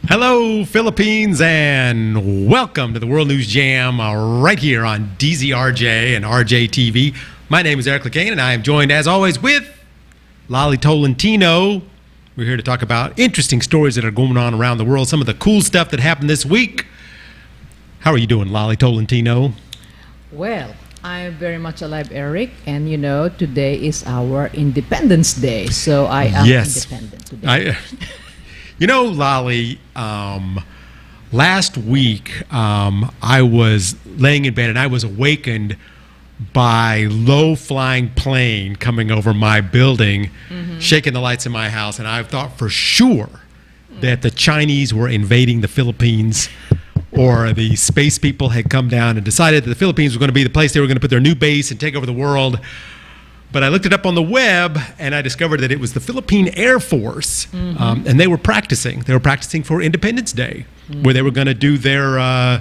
Hello, Philippines, and welcome to the World News Jam right here on DZRJ and RJ TV. My name is Eric Lecain, and I am joined, as always, with Lolly Tolentino. We're here to talk about interesting stories that are going on around the world, some of the cool stuff that happened this week. How are you doing, Lolly Tolentino? Well, I'm very much alive, Eric, and you know, today is our Independence Day, so I am independent today. You know, Lolly, last week I was laying in bed and I was awakened by low-flying plane coming over my building, shaking the lights in my house, and I thought for sure that the Chinese were invading the Philippines, or the space people had come down and decided that the Philippines were going to be the place they were going to put their new base and take over the world. But I looked it up on the web, and I discovered that it was the Philippine Air Force, and they were practicing. They were practicing for Independence Day, where they were going to do their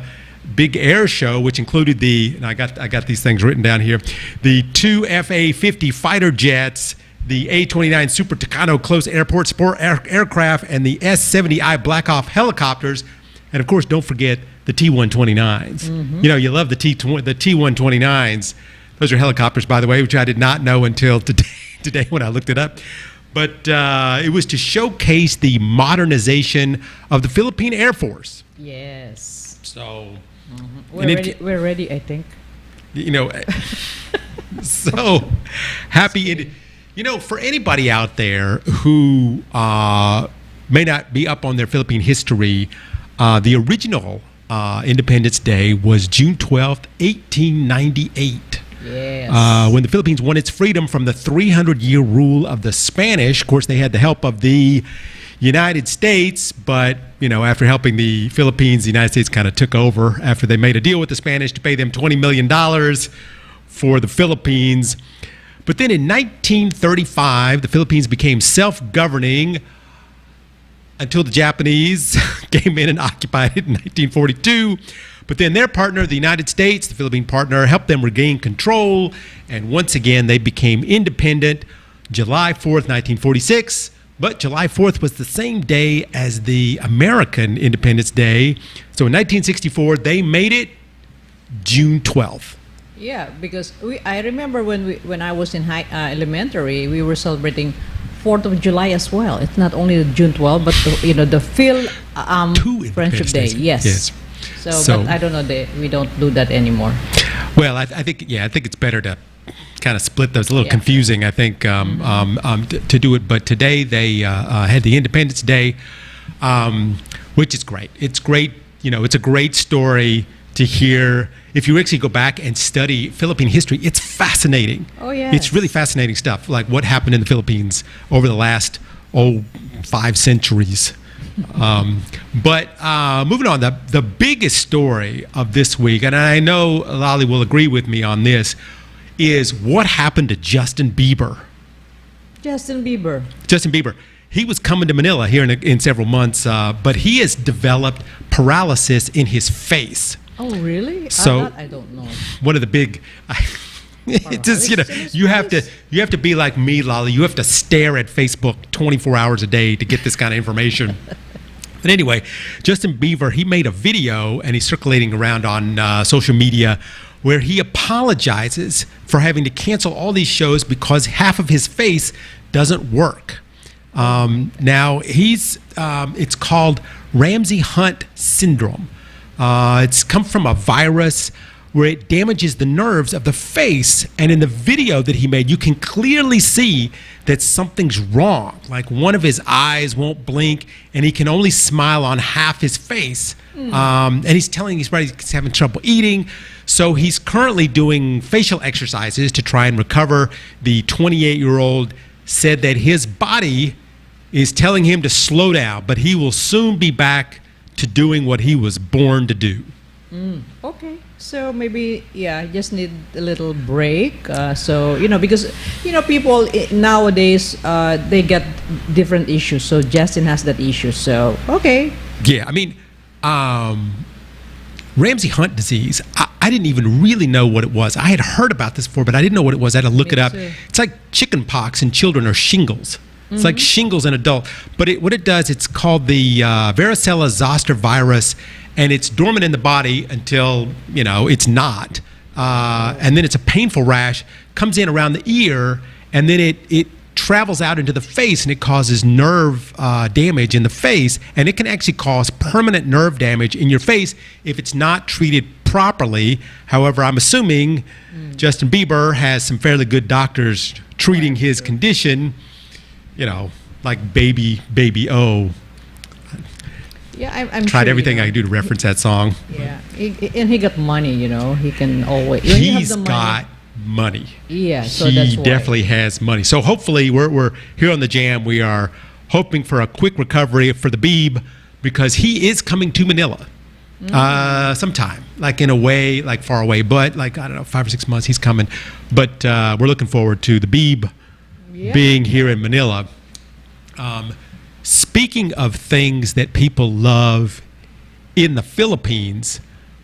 big air show, which included and I got these things written down here, the two FA-50 fighter jets, the A-29 Super Tucano close airport sport aircraft, and the S-70I Black Hawk helicopters, and of course, don't forget the T-129s. You know, you love the T-129s. Those are helicopters, by the way, which I did not know until today when I looked it up. But it was to showcase the modernization of the Philippine Air Force. Yes. So we're ready, I think. You know, so happy. You know, for anybody out there who may not be up on their Philippine history, the original Independence Day was June 12th, 1898. Yes. When the Philippines won its freedom from the 300-year rule of the Spanish. Of course, they had the help of the United States, but, you know, after helping the Philippines, the United States kind of took over after they made a deal with the Spanish to pay them $20 million for the Philippines. But then in 1935, the Philippines became self-governing until the Japanese came in and occupied it in 1942. But then their partner, the United States, the Philippine partner, helped them regain control. And once again, they became independent July 4th, 1946. But July 4th was the same day as the American Independence Day. So in 1964, they made it June 12th. Yeah, because I remember when I was in elementary, we were celebrating 4th of July as well. It's not only June 12th, but the Friendship Day. Yes. So, but I don't know, we don't do that anymore. Well, I think it's better to kind of split those. A little confusing, I think, to do it. But today they had the Independence Day, which is great. It's great. You know, it's a great story to hear. If you actually go back and study Philippine history, it's fascinating. Oh, yeah. It's really fascinating stuff, like what happened in the Philippines over the last 5 centuries. But moving on, the biggest story of this week, and I know Lolly will agree with me on this, is what happened to Justin Bieber. Justin Bieber. He was coming to Manila here in several months, but he has developed paralysis in his face. Oh, really? So I don't know. One of the big... It's just, you have to be like me, Lolly. You have to stare at Facebook 24 hours a day to get this kind of information. But anyway, Justin Bieber, he made a video, and he's circulating around on social media, where he apologizes for having to cancel all these shows because half of his face doesn't work. Now, it's called Ramsay Hunt syndrome. It's come from a virus where it damages the nerves of the face. And in the video that he made, you can clearly see that something's wrong. Like one of his eyes won't blink, and he can only smile on half his face. And he's telling he's having trouble eating. So he's currently doing facial exercises to try and recover. The 28-year-old said that his body is telling him to slow down, but he will soon be back to doing what he was born to do. Okay. So maybe, just need a little break. Because, people nowadays, they get different issues. So Justin has that issue. So, okay. Yeah, I mean, Ramsay Hunt disease, I didn't even really know what it was. I had heard about this before, but I didn't know what it was. I had to look it up. Too. It's like chicken pox in children or shingles. It's like shingles in adult. But what it does, it's called the varicella zoster virus, and it's dormant in the body until, it's not. And then it's a painful rash, comes in around the ear, and then it travels out into the face, and it causes nerve damage in the face, and it can actually cause permanent nerve damage in your face if it's not treated properly. However, I'm assuming Justin Bieber has some fairly good doctors treating his condition, like Baby O. Yeah, I'm tried sure, everything I could do to reference that song. Yeah, and he got money, He can always. He's got money. Yeah, so he that's why. definitely has money. So hopefully we're here on the Jam. We are hoping for a quick recovery for the Beeb, because he is coming to Manila sometime, like in a way, like far away, but like, I don't know, 5 or 6 months he's coming. But we're looking forward to the Beeb being here in Manila. Speaking of things that people love in the Philippines,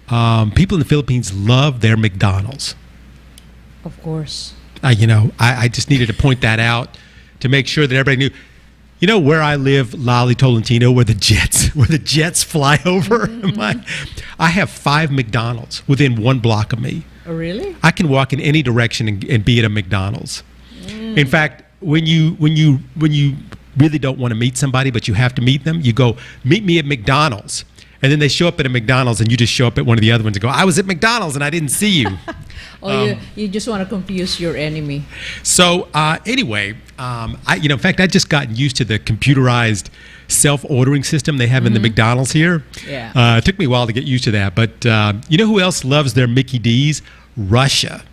people in the Philippines love their McDonald's. Of course. I just needed to point that out to make sure that everybody knew. Where I live, Lolly Tolentino, where the jets fly over. I have 5 McDonald's within 1 block of me. Oh, really? I can walk in any direction and be at a McDonald's. In fact, when you really don't want to meet somebody, but you have to meet them, you go, meet me at McDonald's. And then they show up at a McDonald's, and you just show up at one of the other ones and go, I was at McDonald's and I didn't see you. You just want to confuse your enemy. So anyway, in fact, I just gotten used to the computerized self-ordering system they have in the McDonald's here. Yeah. It took me a while to get used to that. But you know who else loves their Mickey D's? Russia.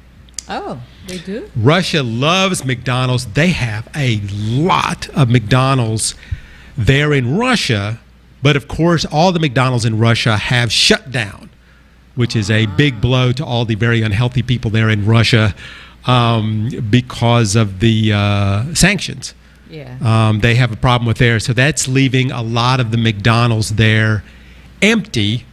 Oh, they do? Russia loves McDonald's. They have a lot of McDonald's there in Russia. But of course, all the McDonald's in Russia have shut down, which is a big blow to all the very unhealthy people there in Russia because of the sanctions. Yeah. They have a problem with there. So that's leaving a lot of the McDonald's there empty.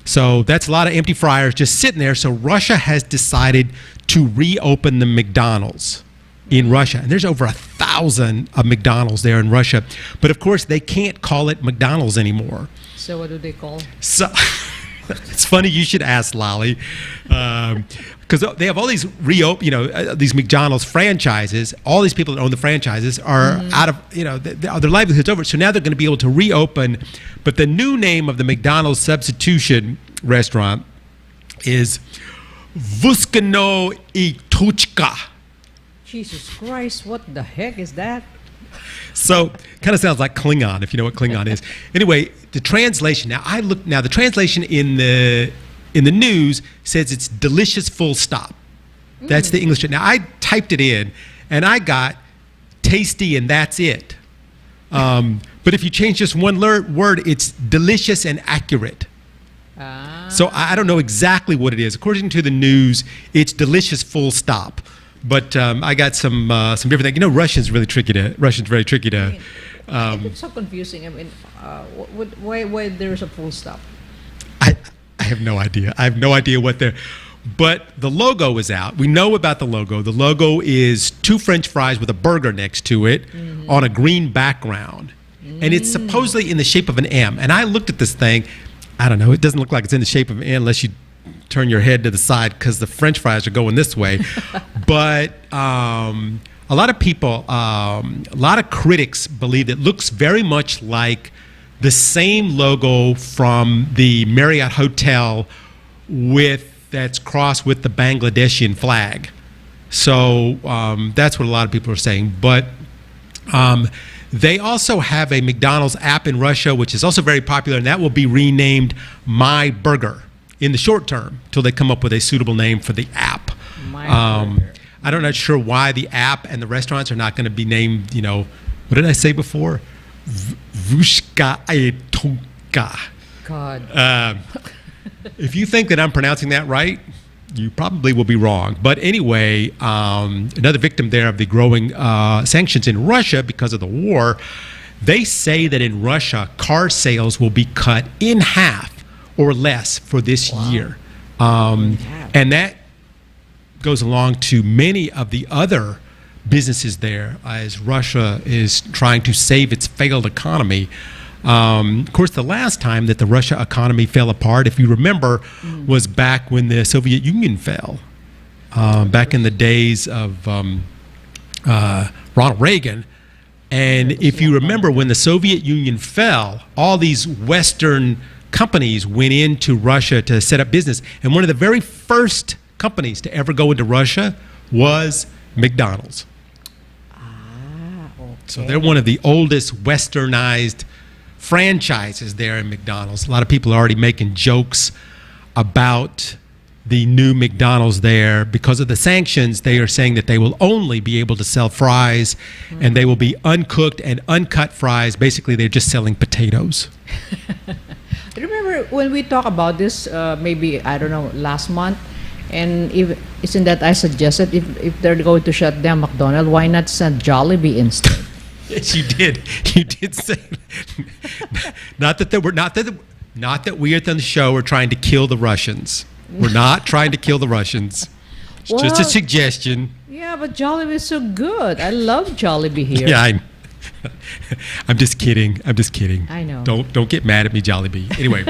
So that's a lot of empty fryers just sitting there. So Russia has decided to reopen the McDonald's in Russia. And there's over 1,000 of McDonald's there in Russia. But of course, they can't call it McDonald's anymore. So what do they call? So it's funny you should ask, Lolly, because they have all these these McDonald's franchises. All these people that own the franchises are out of, their livelihood's over. So now they're going to be able to reopen. But the new name of the McDonald's substitution restaurant is Vuskano I Tuchka. Jesus Christ, what the heck is that? So, kind of sounds like Klingon, if you know what Klingon is. Anyway, the translation. Now the translation in the news says it's delicious full stop. That's the English. Now I typed it in, and I got tasty, and that's it. But if you change just one word, it's delicious and accurate. So I don't know exactly what it is. According to the news, it's delicious full stop. But I got some different things. Russian's very tricky to. It's so confusing. I mean, why there's a full stop? I have no idea. I have no idea what they're. But the logo is out. We know about the logo. The logo is 2 French fries with a burger next to it on a green background, and it's supposedly in the shape of an M. And I looked at this thing. I don't know. It doesn't look like it's in the shape of an M unless you turn your head to the side, because the French fries are going this way. But a lot of people, a lot of critics believe it looks very much like the same logo from the Marriott Hotel that's crossed with the Bangladeshi flag. So that's what a lot of people are saying. But they also have a McDonald's app in Russia, which is also very popular, and that will be renamed My Burger in the short term, till they come up with a suitable name for the app. I'm not sure why the app and the restaurants are not going to be named, what did I say before? Vushka Etonka. God. If you think that I'm pronouncing that right, you probably will be wrong. But anyway, another victim there of the growing sanctions in Russia because of the war, they say that in Russia, car sales will be cut in half or less for this year. And that goes along to many of the other businesses there as Russia is trying to save its failed economy. Of course, the last time that the Russia economy fell apart, if you remember, was back when the Soviet Union fell, back in the days of Ronald Reagan. And if you remember, when the Soviet Union fell, all these Western companies went into Russia to set up business. And one of the very first companies to ever go into Russia was McDonald's. Okay. So they're one of the oldest westernized franchises there in McDonald's. A lot of people are already making jokes about the new McDonald's there. Because of the sanctions, they are saying that they will only be able to sell fries, and they will be uncooked and uncut fries. Basically, they're just selling potatoes. Remember when we talked about this, maybe, I don't know, last month, and isn't that I suggested if they're going to shut down McDonald's, why not send Jollibee instead? Yes, you did. You did say not that we at the show are trying to kill the Russians. We're not trying to kill the Russians. It's just a suggestion. Yeah, but Jollibee is so good. I love Jollibee here. Yeah, I'm just kidding. I know. Don't get mad at me, Jollibee. Anyway.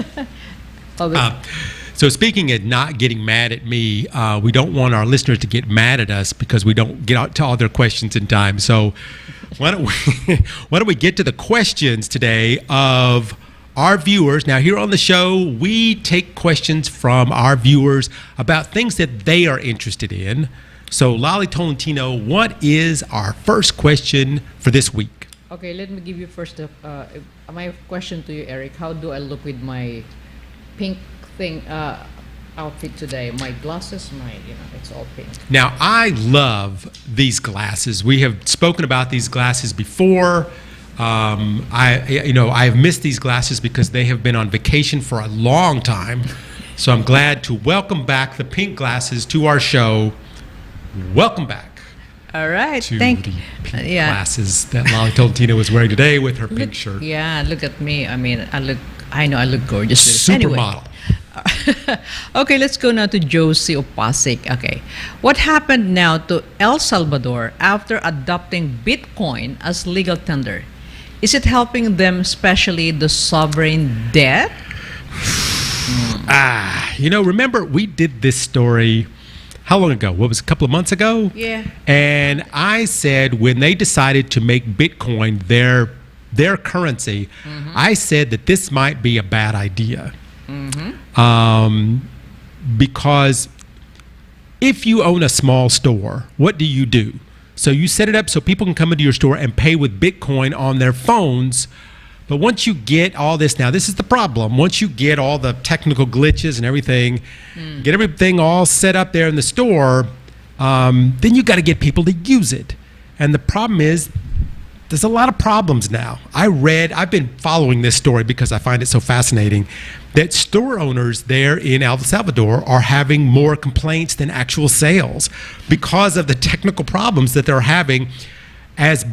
So speaking of not getting mad at me, we don't want our listeners to get mad at us because we don't get out to all their questions in time. So why don't we get to the questions today of our viewers. Now, here on the show, we take questions from our viewers about things that they are interested in. So, Lolly Tolentino, what is our first question for this week? Okay, let me give you first my question to you, Eric. How do I look with my pink outfit today? My glasses, it's all pink. Now, I love these glasses. We have spoken about these glasses before. I've missed these glasses because they have been on vacation for a long time. So I'm glad to welcome back the pink glasses to our show. Welcome back. All right, thank you. Pink glasses that Lolly Tolentino is wearing today with her pink shirt. Yeah, look at me. I mean, I look gorgeous. Supermodel. Anyway. Okay, let's go now to Josie Opasik. Okay, what happened now to El Salvador after adopting Bitcoin as legal tender? Is it helping them, especially the sovereign debt? Remember we did this story, how long ago? What was it, a couple of months ago? Yeah. And I said when they decided to make Bitcoin their currency, I said that this might be a bad idea. Because if you own a small store, what do? So you set it up so people can come into your store and pay with Bitcoin on their phones. But once you get all this, now this is the problem. Once you get all the technical glitches and everything, get everything all set up there in the store, then you got to get people to use it. And the problem is, there's a lot of problems now. I've been following this story because I find it so fascinating, that store owners there in El Salvador are having more complaints than actual sales because of the technical problems that they're having as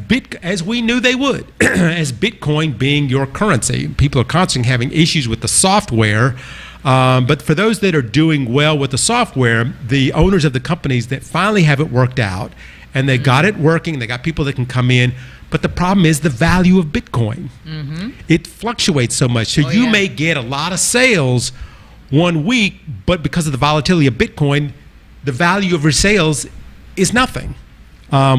we knew they would, as Bitcoin being your currency. People are constantly having issues with the software. But for those that are doing well with the software, the owners of the companies that finally have it worked out and they got it working, they got people that can come in. But the problem is the value of Bitcoin. It fluctuates so much. So you may get a lot of sales one week, but because of the volatility of Bitcoin, the value of your sales is nothing,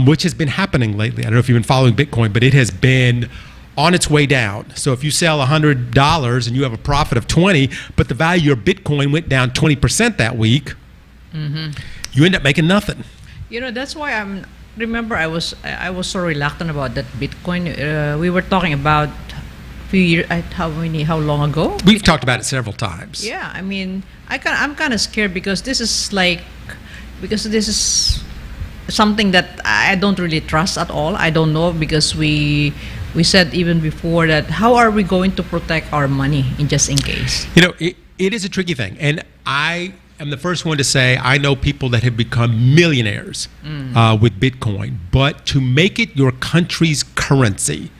which has been happening lately. I don't know if you've been following Bitcoin, but it has been on its way down. So if you sell $100 and you have a profit of 20, but the value of your Bitcoin went down 20% that week, you end up making nothing. That's why remember I was so reluctant about that Bitcoin. We were talking about a few years, how long ago? We've talked about it several times. Yeah, I mean, I'm kind of scared because this is something that I don't really trust at all. I don't know, because we said even before that, how are we going to protect our money just in case? It is a tricky thing, and I am the first one to say I know people that have become millionaires with Bitcoin, but to make it your country's currency,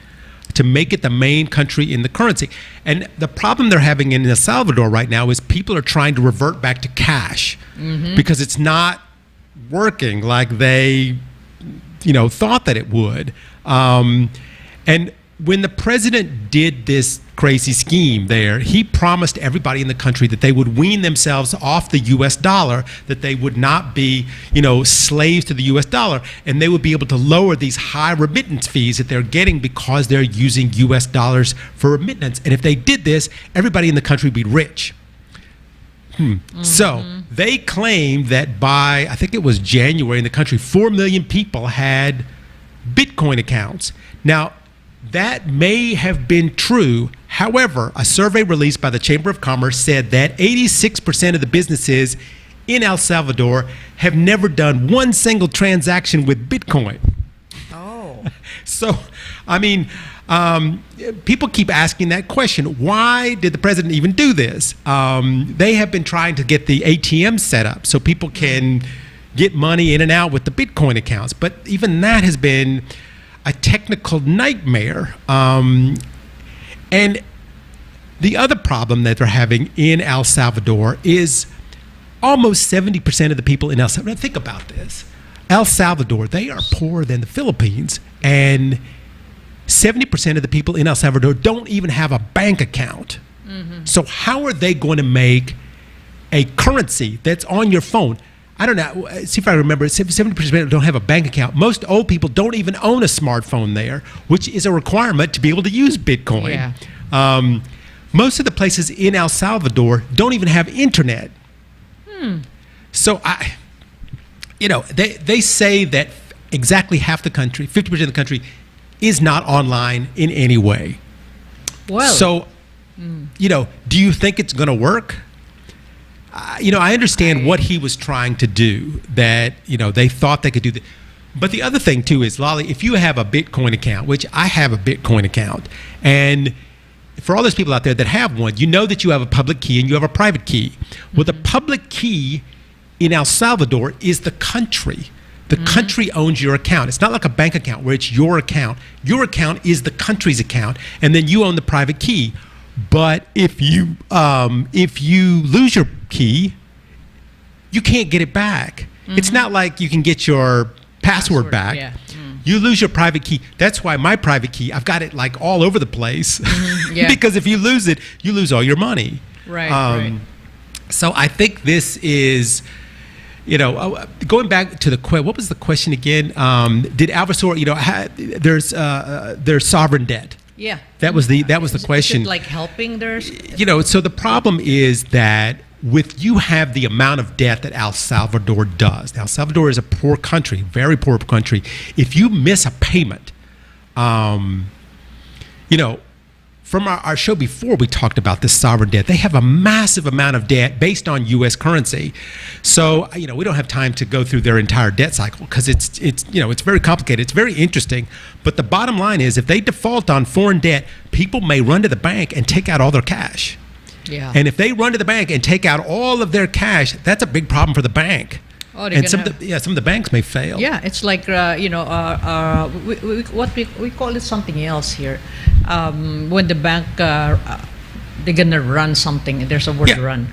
to make it the main country in the currency. And the problem they're having in El Salvador right now is people are trying to revert back to cash because it's not working like they thought that it would. And when the president did this crazy scheme there, he promised everybody in the country that they would wean themselves off the U.S. dollar, that they would not be, slaves to the U.S. dollar, and they would be able to lower these high remittance fees that they're getting because they're using U.S. dollars for remittance. And if they did this, everybody in the country would be rich. So they claimed that by, I think it was January in the country, 4 million people had Bitcoin accounts. Now, that may have been true. However, a survey released by the Chamber of Commerce said that 86% of the businesses in El Salvador have never done one single transaction with Bitcoin. Oh. So, people keep asking that question. Why did the president even do this? They have been trying to get the ATM set up so people can get money in and out with the Bitcoin accounts. But even that has been a technical nightmare. And the other problem that they're having in El Salvador is almost 70% of the people in El Salvador. Think about this. El Salvador, they are poorer than the Philippines, and 70% of the people in El Salvador don't even have a bank account. So how are they going to make a currency that's on your phone? I don't know. See if I remember. 70% don't have a bank account. Most old people don't even own a smartphone there, which is a requirement to be able to use Bitcoin. Yeah. Most of the places in El Salvador don't even have internet. So they say that exactly half the country, 50% of the country, is not online in any way. Well. So, do you think it's going to work? I understand what he was trying to do, that, they thought they could do that. But the other thing, too, is, Lolly, if you have a Bitcoin account, which I have a Bitcoin account, and for all those people out there that have one, you know that you have a public key and you have a private key. Well, the public key in El Salvador is the country. The country owns your account. It's not like a bank account where it's your account. Your account is the country's account, and then you own the private key. But if you lose your key, you can't get it back. It's not like you can get your password back. Yeah. You lose your private key. That's why my private key, I've got it like all over the place. Yeah. Because if you lose it, you lose all your money. Right. So I think this is, going back to what was the question again? Did Alvasor, there's sovereign debt. Yeah. That was the question. Is it like helping their? So the problem is that with you have the amount of debt that El Salvador does. Now, El Salvador is a poor country, very poor country. If you miss a payment, from our show before, we talked about this sovereign debt. They have a massive amount of debt based on U.S. currency. So, we don't have time to go through their entire debt cycle because it's very complicated. It's very interesting. But the bottom line is, if they default on foreign debt, people may run to the bank and take out all their cash. Yeah. And if they run to the bank and take out all of their cash, that's a big problem for the bank. Oh, and some of the banks may fail. Yeah, it's like we call it something else here. When the bank they're gonna run something, there's a word run.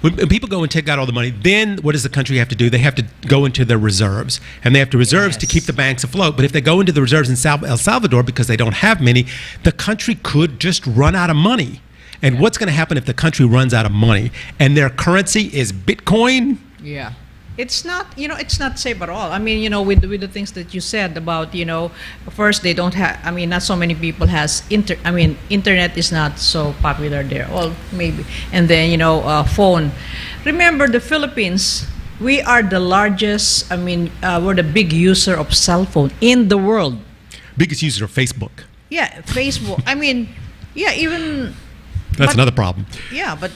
When people go and take out all the money, then what does the country have to do? They have to go into their reserves, and they have to reserves to keep the banks afloat. But if they go into the reserves in El Salvador because they don't have many, the country could just run out of money. And what's going to happen if the country runs out of money and their currency is Bitcoin? Yeah. It's not, it's not safe at all. With the things that you said about, first they don't have, not so many people has, internet is not so popular there. Well, maybe. And then, phone. Remember, the Philippines, we are the largest, we're the big user of cell phone in the world. Biggest user of Facebook. Yeah, Facebook. Even... That's another problem. Yeah, but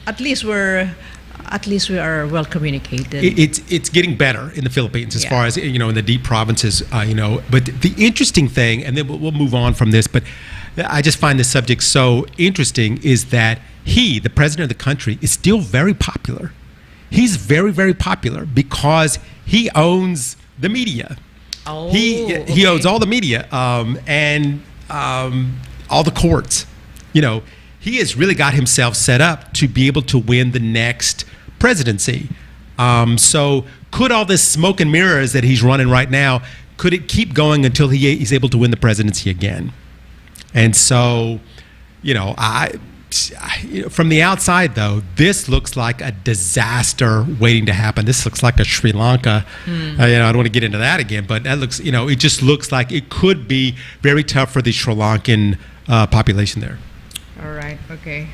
at least we are well communicated. It's getting better in the Philippines as far as in the deep provinces. But the interesting thing, and then we'll move on from this. But I just find this subject so interesting is that the president of the country, is still very popular. He's very, very popular because he owns the media. Oh, he owns all the media and all the courts. He has really got himself set up to be able to win the next presidency. So could all this smoke and mirrors that he's running right now, could it keep going until he's able to win the presidency again? And so, from the outside, though, this looks like a disaster waiting to happen. This looks like a Sri Lanka. I don't want to get into that again, but that looks, it just looks like it could be very tough for the Sri Lankan population there. All right. Okay.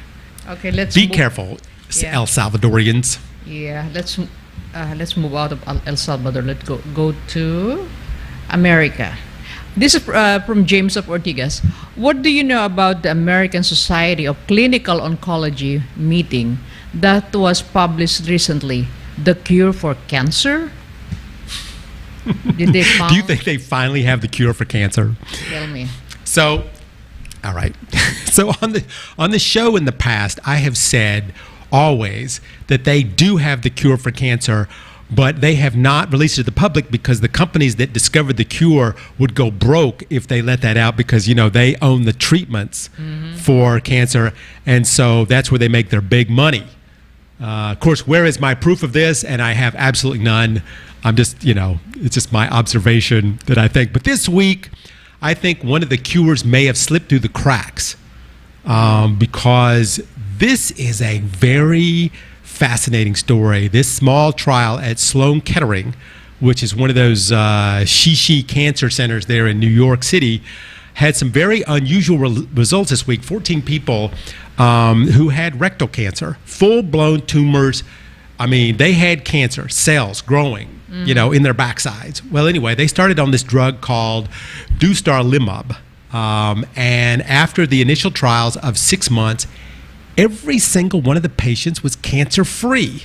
Let's be careful, El Salvadorians. Yeah. Let's move out of El Salvador. Let's go to America. This is from James of Ortigas. What do you know about the American Society of Clinical Oncology meeting that was published recently? The cure for cancer? Did they found? Do you think they finally have the cure for cancer? Tell me. So, all right. So on the show in the past, I have said always that they do have the cure for cancer, but they have not released it to the public because the companies that discovered the cure would go broke if they let that out because, they own the treatments for cancer. And so that's where they make their big money. Of course, where is my proof of this? And I have absolutely none. I'm just, it's just my observation that I think. But this week, I think one of the cures may have slipped through the cracks because this is a very fascinating story. This small trial at Sloan Kettering, which is one of those shishi cancer centers there in New York City, had some very unusual results this week. 14 people who had rectal cancer, full-blown tumors. I mean, they had cancer cells growing, in their backsides. Well, anyway, they started on this drug called dostarlimab, and after the initial trials of 6 months, every single one of the patients was cancer-free.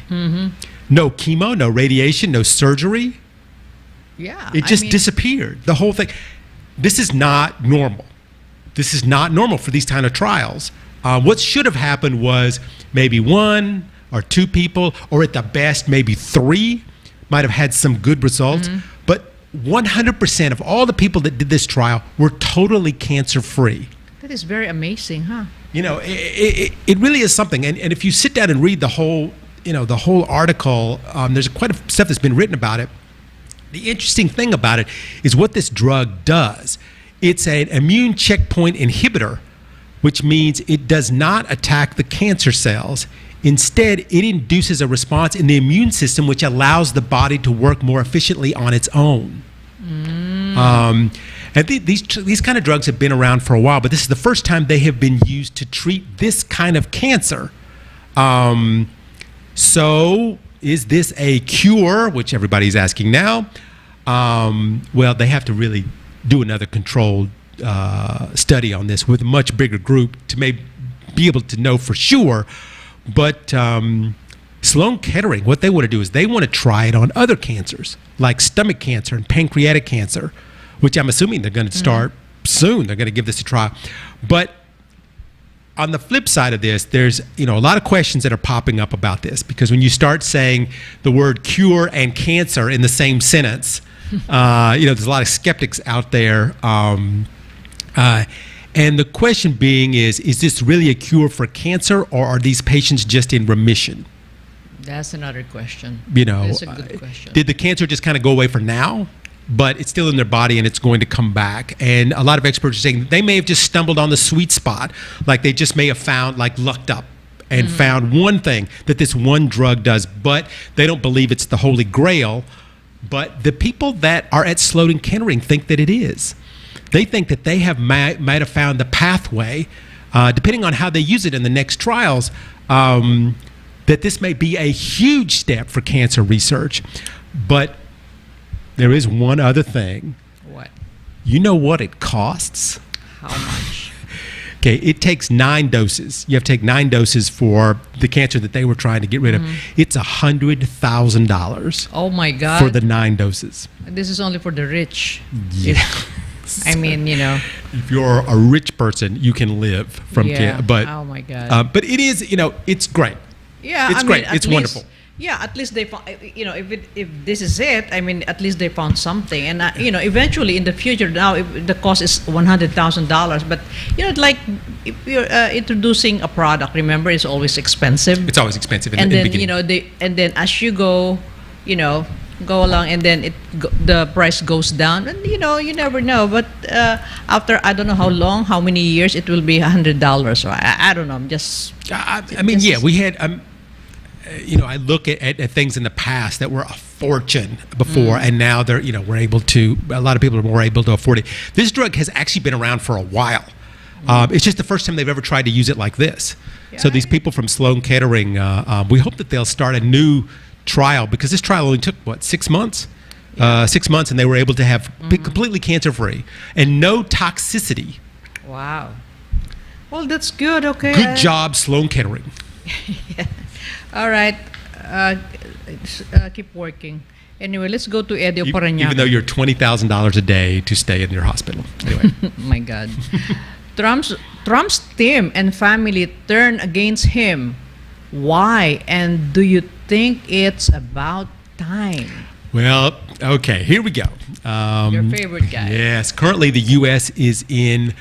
No chemo, no radiation, no surgery. Yeah. It just disappeared. The whole thing. This is not normal. This is not normal for these kind of trials. What should have happened was maybe 1 or 2 people, or at the best, maybe 3, might have had some good results. But 100% of all the people that did this trial were totally cancer-free. That is very amazing, huh? It really is something. And if you sit down and read the whole article, there's quite a stuff that's been written about it. The interesting thing about it is what this drug does. It's an immune checkpoint inhibitor, which means it does not attack the cancer cells. Instead, it induces a response in the immune system, which allows the body to work more efficiently on its own. And these kind of drugs have been around for a while, but this is the first time they have been used to treat this kind of cancer. So is this a cure, which everybody's asking now? Well, they have to really do another controlled study on this with a much bigger group to maybe be able to know for sure. But Sloan Kettering, what they want to do is they want to try it on other cancers, like stomach cancer and pancreatic cancer, which I'm assuming they're going to start soon. They're going to give this a try. But on the flip side of this, there's a lot of questions that are popping up about this, because when you start saying the word cure and cancer in the same sentence, there's a lot of skeptics out there. And the question being is this really a cure for cancer, or are these patients just in remission? That's another question. That's a good question. Did the cancer just kind of go away for now? But it's still in their body and it's going to come back. And a lot of experts are saying they may have just stumbled on the sweet spot, like they just may have found, lucked up and found one thing that this one drug does, but they don't believe it's the Holy Grail. But the people that are at Sloan Kettering think that it is. They think that they might have found the pathway, depending on how they use it in the next trials, that this may be a huge step for cancer research. But there is one other thing. What? You know what it costs? How much? Okay, it takes 9 doses. You have to take 9 doses for the cancer that they were trying to get rid of. It's $100,000. Oh my God! For the 9 doses. This is only for the rich. Yeah. If you're a rich person, you can live from cancer. But oh my God! But it is, it's great. Yeah, it's great. It's wonderful. Yeah, at least they found, if this is it, at least they found something. And, eventually in the future, now the cost is $100,000. But, if you're introducing a product, remember, it's always expensive. It's always expensive in and the then, beginning. and then as you go go along, and then the price goes down, and you never know. But after I don't know how long, how many years, it will be $100. So I don't know. I'm just. We had. I look at things in the past that were a fortune before, and now they're, we're able to. A lot of people are more able to afford it. This drug has actually been around for a while. It's just the first time they've ever tried to use it like this. Yeah. So these people from Sloan Kettering, we hope that they'll start a new trial, because this trial only took 6 months. 6 months, and they were able to have completely cancer-free and no toxicity. Wow. Well, that's good. Okay. Good job, Sloan Kettering. Yeah. All right. Keep working. Anyway, let's go to Eddie Parañaque. Even though you're $20,000 a day to stay in your hospital. Anyway. My God. Trump's team and family turn against him. Why? And do you think it's about time? Well, okay, here we go. Your favorite guy. Yes. Currently, the U.S. is in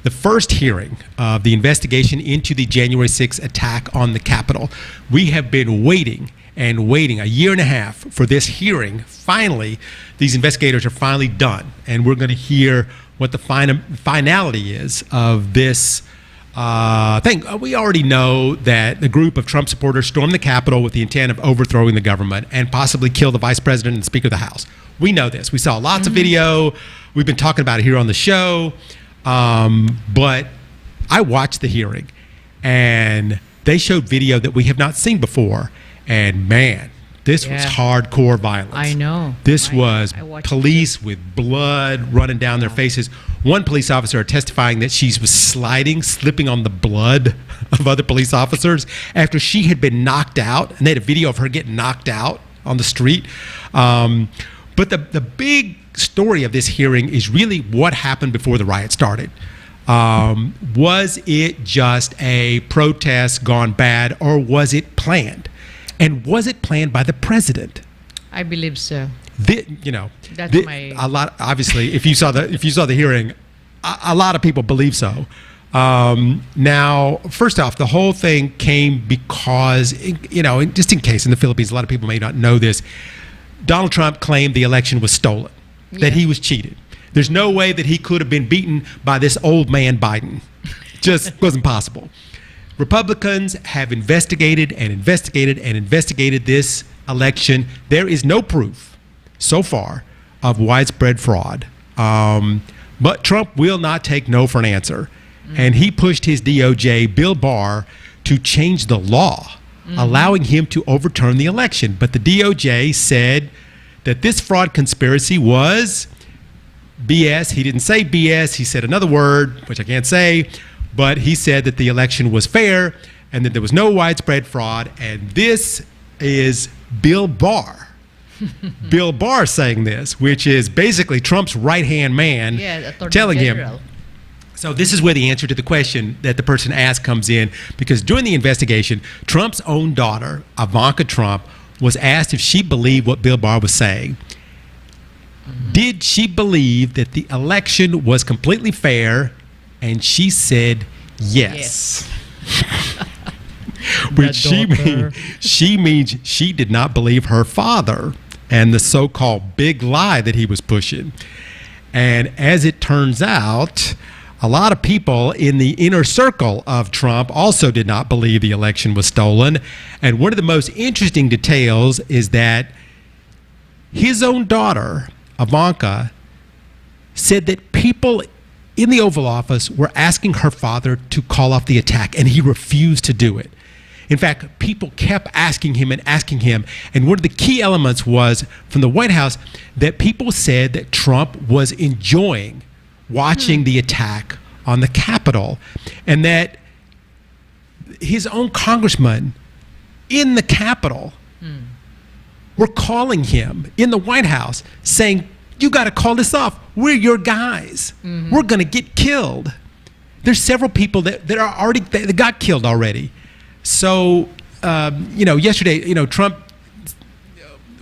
the first hearing of the investigation into the January 6th attack on the Capitol. We have been waiting and waiting a year and a half for this hearing. Finally, these investigators are finally done, and we're going to hear what the finality is of this thing. We already know that the group of Trump supporters stormed the Capitol with the intent of overthrowing the government and possibly kill the Vice President and Speaker of the House. We know this. We saw lots of video. We've been talking about it here on the show. But I watched the hearing, and they showed video that we have not seen before. And man, this was hardcore violence. I know. This was police with blood running down their faces. One police officer testifying that she was slipping on the blood of other police officers after she had been knocked out. And they had a video of her getting knocked out on the street. But the big story of this hearing is really what happened before the riot started. Was it just a protest gone bad, or was it planned? And was it planned by the president? I believe so. A lot. Obviously, if you saw the hearing, a lot of people believe so. Now, first off, the whole thing came because, just in case in the Philippines, a lot of people may not know this. Donald Trump claimed the election was stolen, that he was cheated. There's no way that he could have been beaten by this old man Biden. Just wasn't possible. Republicans have investigated this election. There is no proof so far of widespread fraud. But Trump will not take no for an answer. And he pushed his DOJ, Bill Barr, to change the law, allowing him to overturn the election. But the DOJ said that this fraud conspiracy was BS. He didn't say BS. He said another word, which I can't say. But he said that the election was fair and that there was no widespread fraud. And this is Bill Barr. Bill Barr saying this, which is basically Trump's right-hand man, telling him. So this is where the answer to the question that the person asked comes in, because during the investigation, Trump's own daughter, Ivanka Trump, was asked if she believed what Bill Barr was saying. Did she believe that the election was completely fair? And she said yes. Which she means she did not believe her father and the so-called big lie that he was pushing. And as it turns out, a lot of people in the inner circle of Trump also did not believe the election was stolen. And one of the most interesting details is that his own daughter, Ivanka, said that people in the Oval Office were asking her father to call off the attack, and he refused to do it. In fact, people kept asking him. And one of the key elements was from the White House that people said that Trump was enjoying watching the attack on the Capitol, and that his own congressmen in the Capitol were calling him in the White House saying, "You got to call this off. We're your guys. We're going to get killed." There's several people that got killed already. So, yesterday, Trump,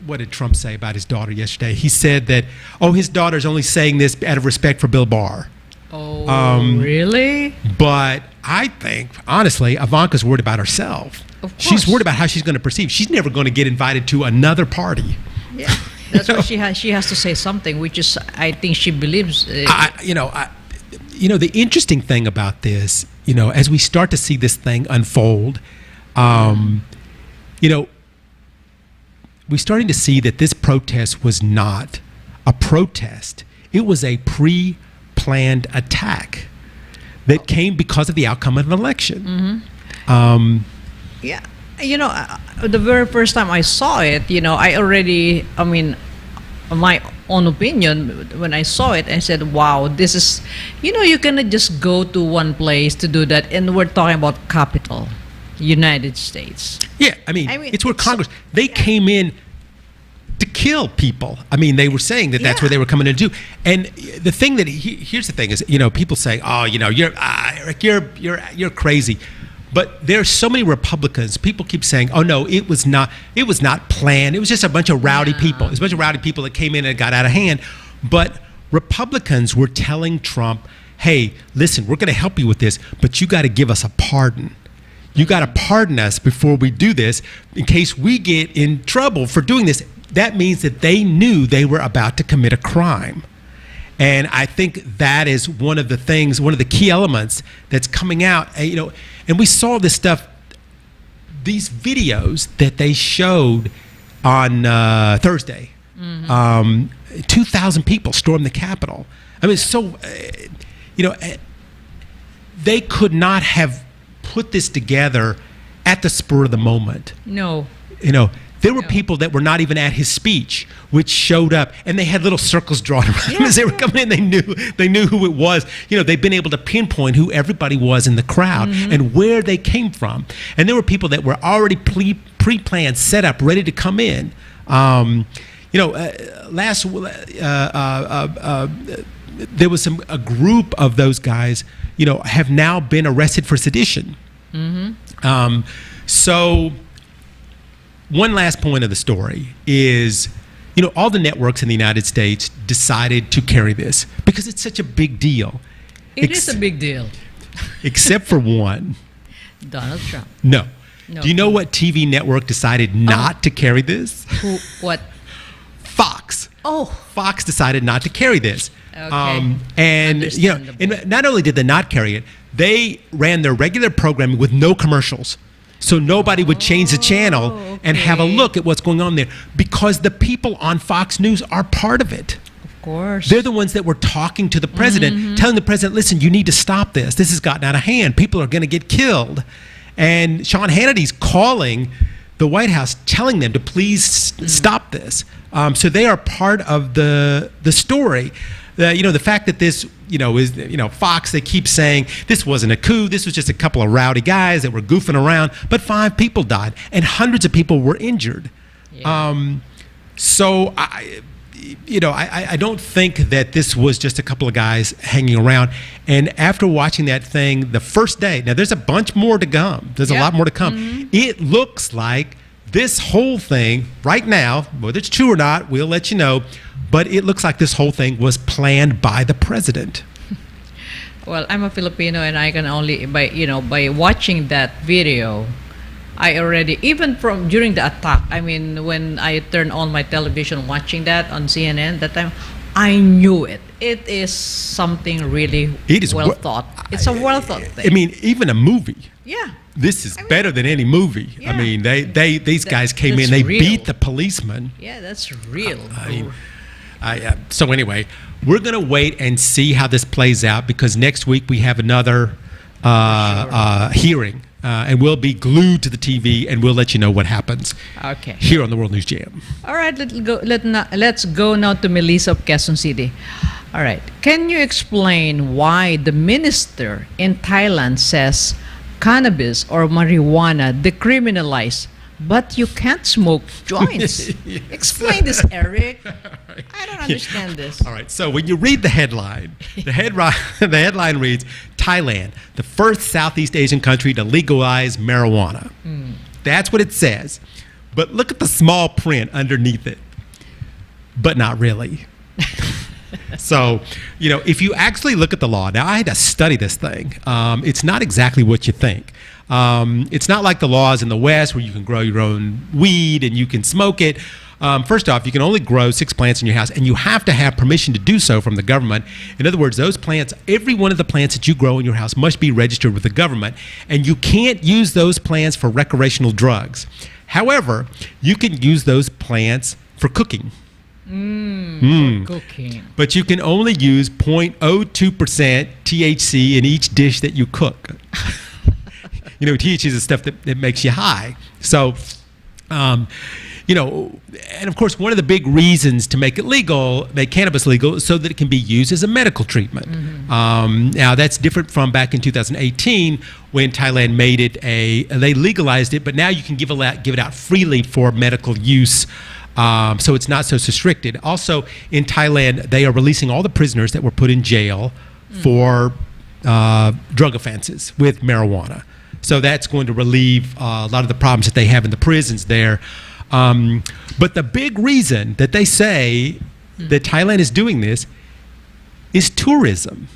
what did Trump say about his daughter yesterday? He said that, his daughter's only saying this out of respect for Bill Barr. Really? But I think, honestly, Ivanka's worried about herself. Of course. She's worried about how she's going to perceive. She's never going to get invited to another party. Yeah, that's why she has to say something, which is, I think she believes. The interesting thing about this, as we start to see this thing unfold, we're starting to see that this protest was not a protest. It was a pre-planned attack that came because of the outcome of an election. Yeah, the very first time I saw it, my own opinion, when I saw it, I said, wow, this is, you cannot just go to one place to do that. And we're talking about Capitol, United States. Yeah, it's where Congress, they came in to kill people. They were saying that that's where they were coming in to do. And the thing here's the thing is, people say, oh, you're crazy. But there's so many Republicans. People keep saying, "Oh no, it was not planned. It was just a bunch of rowdy people. It was a bunch of rowdy people that came in and got out of hand." But Republicans were telling Trump, "Hey, listen, we're going to help you with this, but you got to give us a pardon. You got to pardon us before we do this, in case we get in trouble for doing this." That means that they knew they were about to commit a crime. And I think that is one of the key elements that's coming out. And we saw this stuff, these videos that they showed on Thursday. 2,000 people stormed the Capitol. They could not have put this together at the spur of the moment. No. There were people that were not even at his speech, which showed up, and they had little circles drawn around them as they were coming in. They knew who it was. They've been able to pinpoint who everybody was in the crowd and where they came from. And there were people that were already pre-planned, set up, ready to come in. There was a group of those guys, have now been arrested for sedition. So. One last point of the story is, all the networks in the United States decided to carry this because it's such a big deal. It is a big deal. Except for one. Donald Trump. No. Do you know what TV network decided not to carry this? What? Fox. Oh. Fox decided not to carry this. Okay. And not only did they not carry it, they ran their regular programming with no commercials. So nobody would change the channel and have a look at what's going on there, because the people on Fox News are part of it. Of course. They're the ones that were talking to the president, telling the president, listen, you need to stop this. This has gotten out of hand. People are going to get killed. And Sean Hannity's calling the White House, telling them to please stop this. So they are part of the story. The fact that this, is, Fox, they keep saying this wasn't a coup. This was just a couple of rowdy guys that were goofing around. But 5 people died and hundreds of people were injured. Yeah. So I don't think that this was just a couple of guys hanging around. And after watching that thing the first day, now there's a bunch more to come. There's a lot more to come. It looks like this whole thing right now, whether it's true or not, we'll let you know. But it looks like this whole thing was planned by the president. Well, I'm a Filipino, and I can only by watching that video, I already, even from during the attack. When I turned on my television watching that on CNN that time, I knew it. It is something really well thought. It's a well thought thing. Even a movie. Yeah. This is better than any movie. Yeah. These guys came in, they beat the policeman. Yeah, that's real. So anyway, we're going to wait and see how this plays out, because next week we have another hearing, and we'll be glued to the TV, and we'll let you know what happens. Okay. Here on the World News Jam. All right, let's go now to Melissa of Quezon City. All right, can you explain why the minister in Thailand says cannabis or marijuana decriminalized, but you can't smoke joints? Yes. Explain this, Eric. I don't understand this. All right. So when you read the headline, the headline reads, Thailand, the first Southeast Asian country to legalize marijuana. That's what it says. But look at the small print underneath it. But not really. So, if you actually look at the law, now I had to study this thing. It's not exactly what you think. It's not like the laws in the West where you can grow your own weed and you can smoke it. First off, you can only grow 6 plants in your house, and you have to have permission to do so from the government. In other words, those plants, every one of the plants that you grow in your house must be registered with the government, and you can't use those plants for recreational drugs. However, you can use those plants for cooking. For cooking. But you can only use 0.02% THC in each dish that you cook. THC is the stuff that makes you high. So, and of course, one of the big reasons to make cannabis legal, is so that it can be used as a medical treatment. Now, that's different from back in 2018 when Thailand made it they legalized it, but now you can give it out freely for medical use. So it's not so restricted. Also, in Thailand, they are releasing all the prisoners that were put in jail for drug offenses with marijuana. So that's going to relieve a lot of the problems that they have in the prisons there. But the big reason that they say that Thailand is doing this is tourism.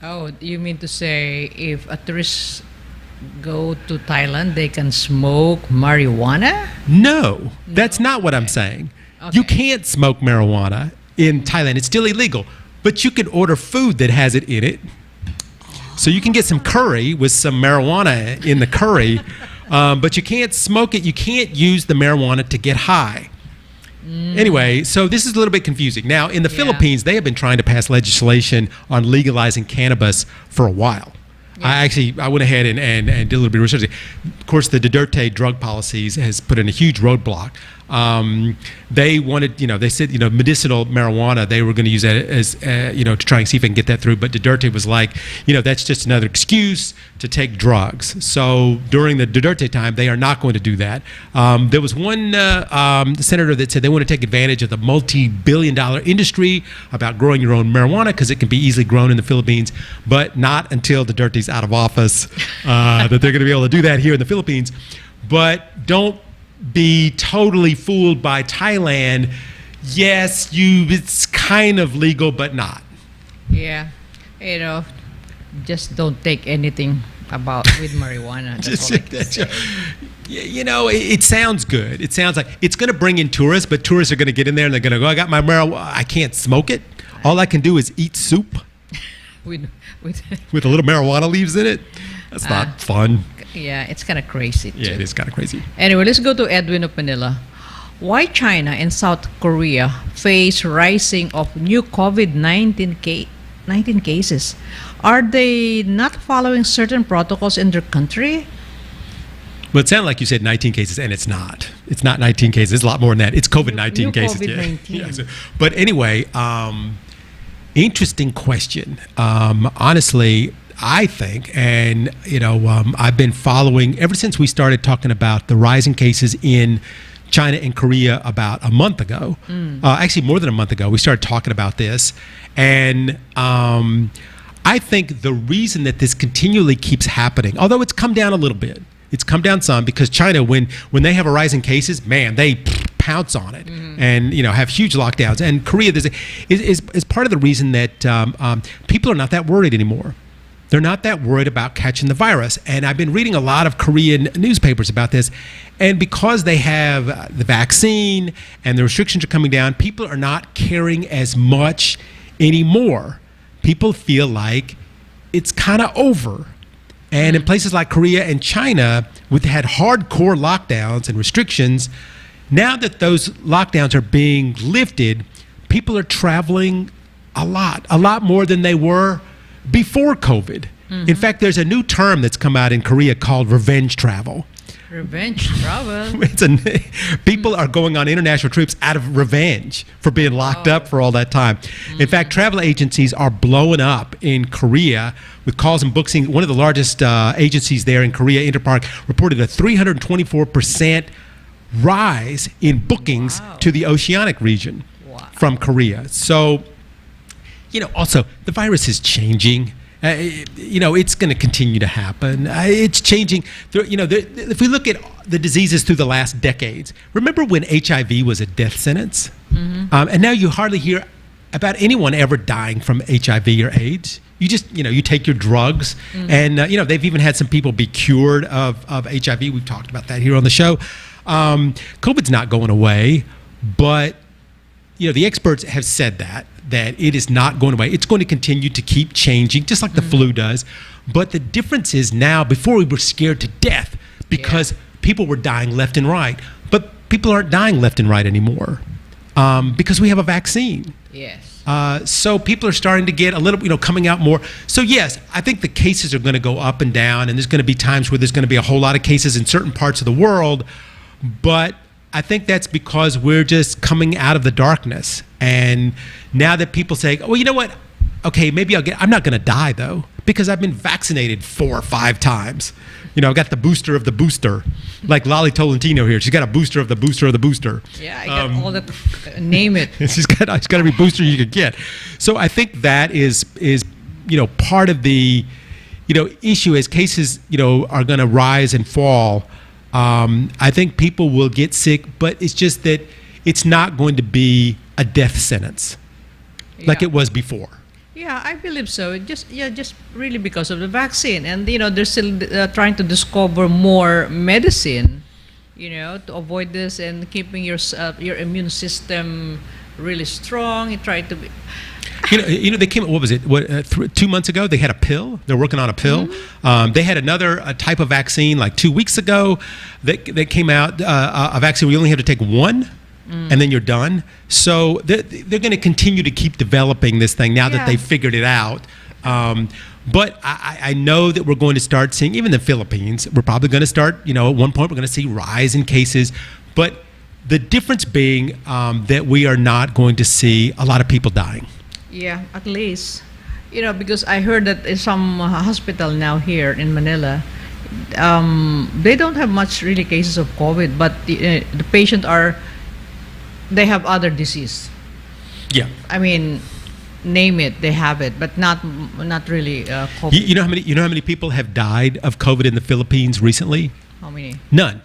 Oh, you mean to say if a tourist go to Thailand, they can smoke marijuana? No, that's not what I'm saying. Okay. You can't smoke marijuana in Thailand. It's still illegal. But you can order food that has it in it. So you can get some curry with some marijuana in the curry, but you can't smoke it. You can't use the marijuana to get high. Anyway, so this is a little bit confusing. Now, in the Philippines, they have been trying to pass legislation on legalizing cannabis for a while. Yeah. I went ahead and did a little bit of research. Of course, the Duterte drug policies has put in a huge roadblock. They wanted, they said, medicinal marijuana, they were going to use that as, to try and see if they can get that through. But Duterte was like, that's just another excuse to take drugs. So during the Duterte time, they are not going to do that. There was one senator that said they want to take advantage of the multi-billion-dollar industry about growing your own marijuana because it can be easily grown in the Philippines, but not until Duterte's out of office that they're going to be able to do that here in the Philippines. But don't be totally fooled by Thailand. Yes, it's kind of legal, but not. Yeah, just don't take anything with marijuana. That's all I can say. It sounds good. It sounds like it's going to bring in tourists, but tourists are going to get in there and they're going to go, I got my marijuana, I can't smoke it. All I can do is eat soup with a little marijuana leaves in it. That's not fun. Yeah, it's kind of crazy too. Yeah, it is kind of crazy. Anyway, let's go to Edwin of Manila. Why China and South Korea face rising of new COVID-19 cases? Are they not following certain protocols in their country? Well, it sounded like you said 19 cases, and it's not. It's not 19 cases. It's a lot more than that. It's COVID-19 cases. COVID-19. Yeah. But anyway, interesting question. Honestly, I think, and I've been following ever since we started talking about the rising cases in China and Korea about a month ago. Actually, more than a month ago, we started talking about this, and I think the reason that this continually keeps happening, although it's come down a little bit, it's come down some because China, when they have a rise in cases, man, they pounce on it and have huge lockdowns. And Korea is part of the reason that people are not that worried anymore. They're not that worried about catching the virus. And I've been reading a lot of Korean newspapers about this. And because they have the vaccine and the restrictions are coming down, people are not caring as much anymore. People feel like it's kind of over. And in places like Korea and China, which had hardcore lockdowns and restrictions, now that those lockdowns are being lifted, people are traveling a lot more than they were before COVID. In fact, there's a new term that's come out in Korea called revenge travel. Revenge travel? People are going on international trips out of revenge for being locked up for all that time. In fact, travel agencies are blowing up in Korea with calls and booking. One of the largest agencies there in Korea, Interpark, reported a 324% rise in bookings to the oceanic region from Korea. So, also, the virus is changing. It's going to continue to happen. It's changing. If we look at the diseases through the last decades, remember when HIV was a death sentence? And now you hardly hear about anyone ever dying from HIV or AIDS. You just, you take your drugs, and they've even had some people be cured of HIV. We've talked about that here on the show. COVID's not going away, but the experts have said that it is not going away. It's going to continue to keep changing, just like the flu does. But the difference is now, before we were scared to death because people were dying left and right, but people aren't dying left and right anymore because we have a vaccine. Yes. So people are starting to get a little, coming out more. So yes, I think the cases are going to go up and down, and there's going to be times where there's going to be a whole lot of cases in certain parts of the world. But I think that's because we're just coming out of the darkness. And now that people say, well, you know what? Okay, maybe I'm not going to die though, because I've been vaccinated 4 or 5 times. I've got the booster of the booster. Like Lolly Tolentino here. She's got a booster of the booster of the booster. Yeah, I got all that. Name it. She's got every booster you could get. So I think that is part of the issue as cases are going to rise and fall. I think people will get sick, but it's just that it's not going to be a death sentence like it was before. Yeah, I believe so. Just really because of the vaccine, and they're still trying to discover more medicine, to avoid this and keeping your immune system really strong. And try to be. They came. What was it? 2 months ago, they had a pill. They're working on a pill. They had another type of vaccine like 2 weeks ago that came out. A vaccine we only have to take one. And then you're done. So they're going to continue to keep developing this thing now that they've figured it out. But I know that we're going to start seeing, even the Philippines, we're probably going to start, at one point we're going to see rise in cases. But the difference being that we are not going to see a lot of people dying. Yeah, at least. Because I heard that in some hospital now here in Manila, they don't have much really cases of COVID, but the patient they have other disease. Yeah. I mean, name it, they have it, but not really COVID. You know how many people have died of COVID in the Philippines recently? How many? None.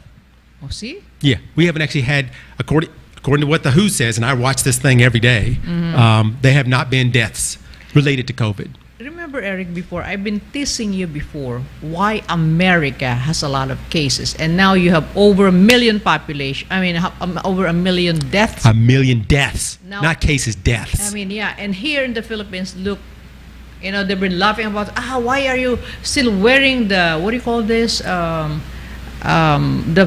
Oh, see? Yeah, we haven't actually had, according to what the WHO says, and I watch this thing every day, there have not been deaths related to COVID. Remember, Eric, before, I've been teasing you before why America has a lot of cases, and now you have over 1 million population. I mean, over 1 million deaths. 1 million deaths, now, not cases, deaths. I mean, yeah, and here in the Philippines, look, they've been laughing about, why are you still wearing the, what do you call this, the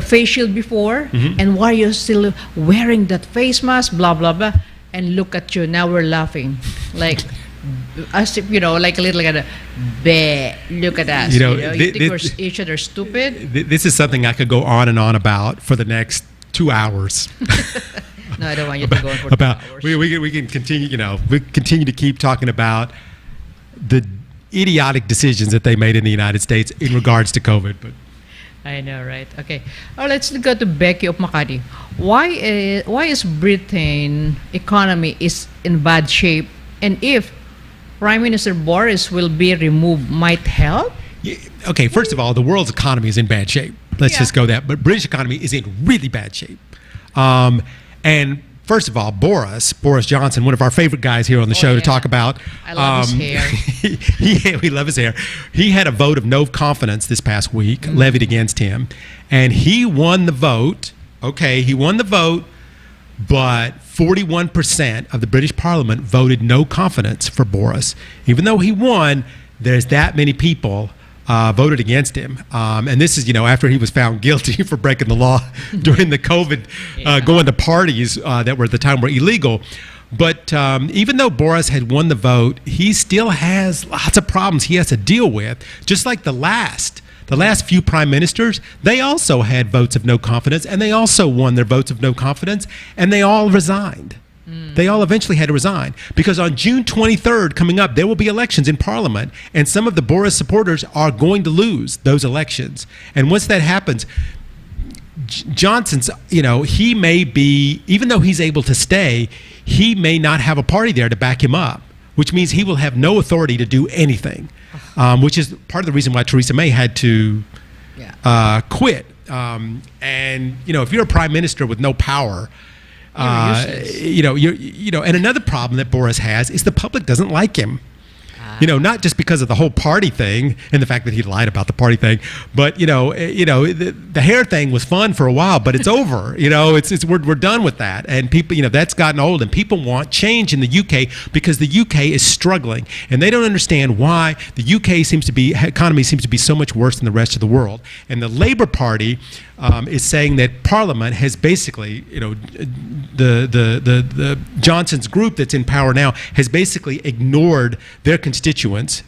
face shield before, and why are you still wearing that face mask, blah, blah, blah, and look at you, now we're laughing, like... As if, like a little kind of, look at us. You think we're each other stupid? This is something I could go on and on about for the next 2 hours. No, I don't want you to go on for 2 hours. We can continue, we continue to keep talking about the idiotic decisions that they made in the United States in regards to COVID. But I know, right? Okay. Let's go to Becky of Makati. Why is Britain economy is in bad shape, and if Prime Minister Boris will be removed, might help? Yeah, okay, first of all, the world's economy is in bad shape. Let's just go that. But British economy is in really bad shape. And first of all, Boris Johnson, one of our favorite guys here on the show to talk about. I love his hair. We love his hair. He had a vote of no confidence this past week levied against him. And he won the vote. Okay, he won the vote, but 41% of the British Parliament voted no confidence for Boris. Even though he won, there's that many people voted against him. And this is, after he was found guilty for breaking the law during the COVID, going to parties that were at the time were illegal. But even though Boris had won the vote, he still has lots of problems he has to deal with, just like the last few prime ministers. They also had votes of no confidence, and they also won their votes of no confidence, and they all resigned. They all eventually had to resign because on June 23rd coming up, there will be elections in Parliament, and some of the Boris supporters are going to lose those elections. And once that happens, Johnson's, he may be, even though he's able to stay, he may not have a party there to back him up, which means he will have no authority to do anything, which is part of the reason why Theresa May had to quit. And, if you're a prime minister with no power, And another problem that Boris has is the public doesn't like him. Not just because of the whole party thing and the fact that he lied about the party thing, but the hair thing was fun for a while, but it's over. We're done with that, and people, that's gotten old, and people want change in the UK because the UK is struggling, and they don't understand why the UK economy seems to be so much worse than the rest of the world. And the Labour Party is saying that Parliament has basically, the Johnson's group that's in power now has basically ignored their constituents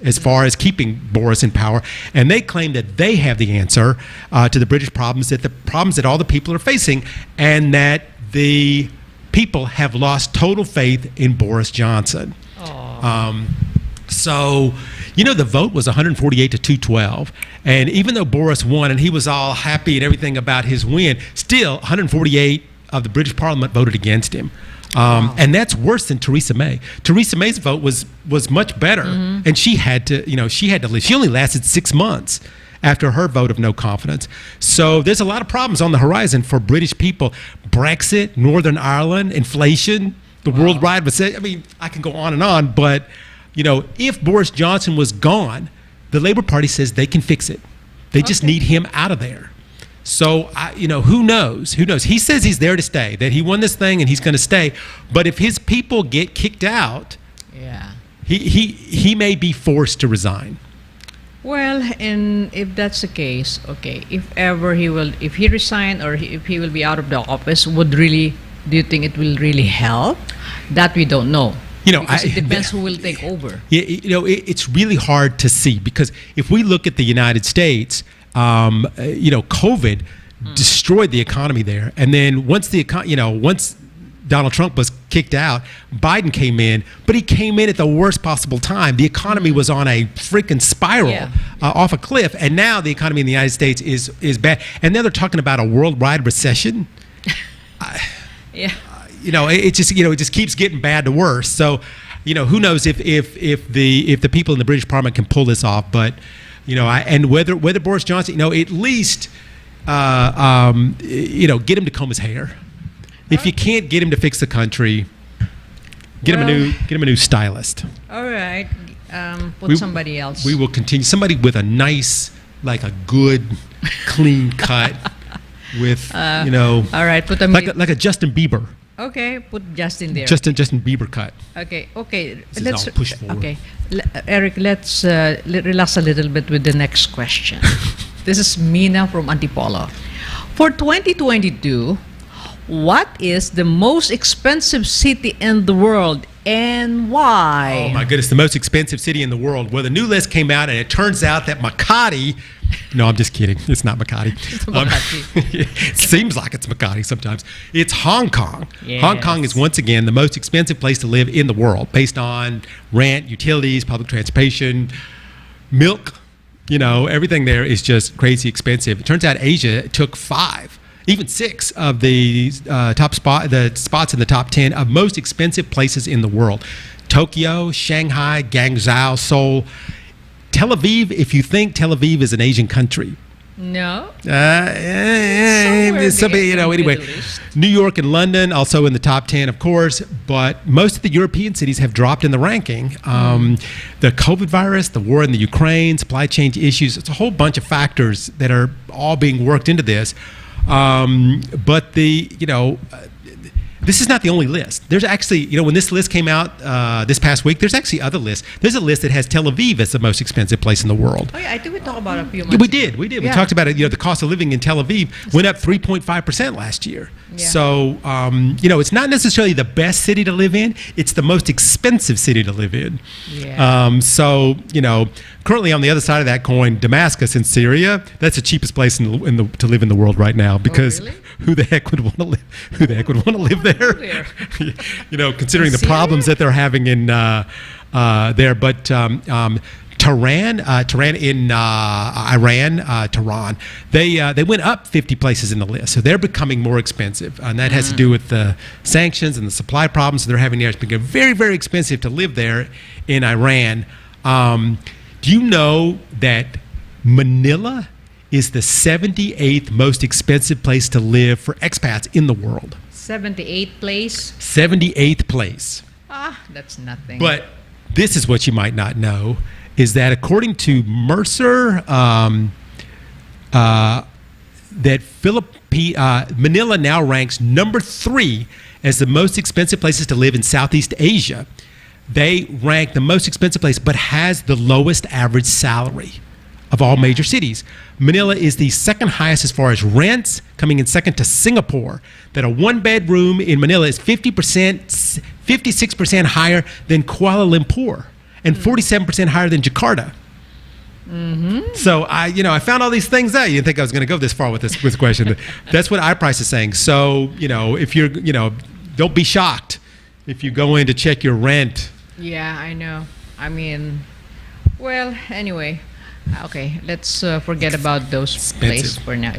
as far as keeping Boris in power, and they claim that they have the answer to the British problems, that all the people are facing, and that the people have lost total faith in Boris Johnson. So, the vote was 148 to 212. And even though Boris won and he was all happy and everything about his win, still 148 of the British Parliament voted against him. And that's worse than Theresa May. Theresa May's vote was much better. And she had to leave. She only lasted 6 months after her vote of no confidence. So there's a lot of problems on the horizon for British people. Brexit, Northern Ireland, inflation, the worldwide recession. I mean, I can go on, but if Boris Johnson was gone, the Labour Party says they can fix it. They just need him out of there. So, who knows? Who knows? He says he's there to stay, that he won this thing and he's going to stay. But if his people get kicked out, he may be forced to resign. Well, and if that's the case, if he resign or if he will be out of the office, do you think it will really help? That we don't know. Because it depends who will take over. It's really hard to see, because if we look at the United States, COVID destroyed the economy there, and then once Donald Trump was kicked out, Biden came in, but he came in at the worst possible time. The economy was on a freaking spiral off a cliff, and now the economy in the United States is bad. And now they're talking about a worldwide recession. It just keeps getting bad to worse. So, who knows if the people in the British Parliament can pull this off? But, and whether Boris Johnson, at least, get him to comb his hair. If you can't get him to fix the country, get him a new stylist. All right, somebody else. We will continue. Somebody with a nice, like a good, clean cut, with all right, put like a Justin Bieber. Okay, put Justin there. Justin Bieber cut. Okay. Let's push forward. Okay, Eric, let's relax a little bit with the next question. This is Mina from Antipolo. For 2022, what is the most expensive city in the world and why? Oh my goodness, the most expensive city in the world. Well, the new list came out, and it turns out that Makati. No, I'm just kidding. It's not Makati. It's Makati. It seems like it's Makati sometimes. It's Hong Kong. Yes. Hong Kong is once again the most expensive place to live in the world, based on rent, utilities, public transportation, milk. Everything there is just crazy expensive. It turns out Asia took 5, even 6 of the spots in the top 10 of most expensive places in the world. Tokyo, Shanghai, Guangzhou, Seoul. Tel Aviv, if you think Tel Aviv is an Asian country. No. Anyway, New York and London also in the top 10, of course, but most of the European cities have dropped in the ranking. The COVID virus, the war in the Ukraine, supply chain issues, it's a whole bunch of factors that are all being worked into this. But this is not the only list. There's actually, when this list came out this past week, there's actually other lists. There's a list that has Tel Aviv as the most expensive place in the world. Oh, yeah, I think we talked about it a few months ago. We did. Yeah. We talked about it. The cost of living in Tel Aviv went up 3.5% last year. Yeah. So, it's not necessarily the best city to live in. It's the most expensive city to live in. Yeah. Currently on the other side of that coin, Damascus in Syria, that's the cheapest place to live in the world right now, because who the heck would want to live? Who the heck would want to live there? Considering the problems that they're having in there. But Tehran in Iran, Tehran, they went up 50 places in the list, so they're becoming more expensive, and that has to do with the sanctions and the supply problems they're having there. It's becoming very, very expensive to live there in Iran. Do you know that Manila is the 78th most expensive place to live for expats in the world? 78th place. 78th place. That's nothing. But this is what you might not know, is that according to Mercer, Manila now ranks number 3 as the most expensive places to live in Southeast Asia. They rank the most expensive place, but has the lowest average salary of all major cities. Manila is the second highest as far as rents, coming in second to Singapore. That a one-bedroom in Manila is 56% higher than Kuala Lumpur, and 47% higher than Jakarta. Mm-hmm. So I found all these things out. You didn't think I was going to go this far with this question. That's what iPrice is saying. So if you're don't be shocked if you go in to check your rent. Yeah, I know. I mean, well, anyway. Okay, let's forget about those places for now.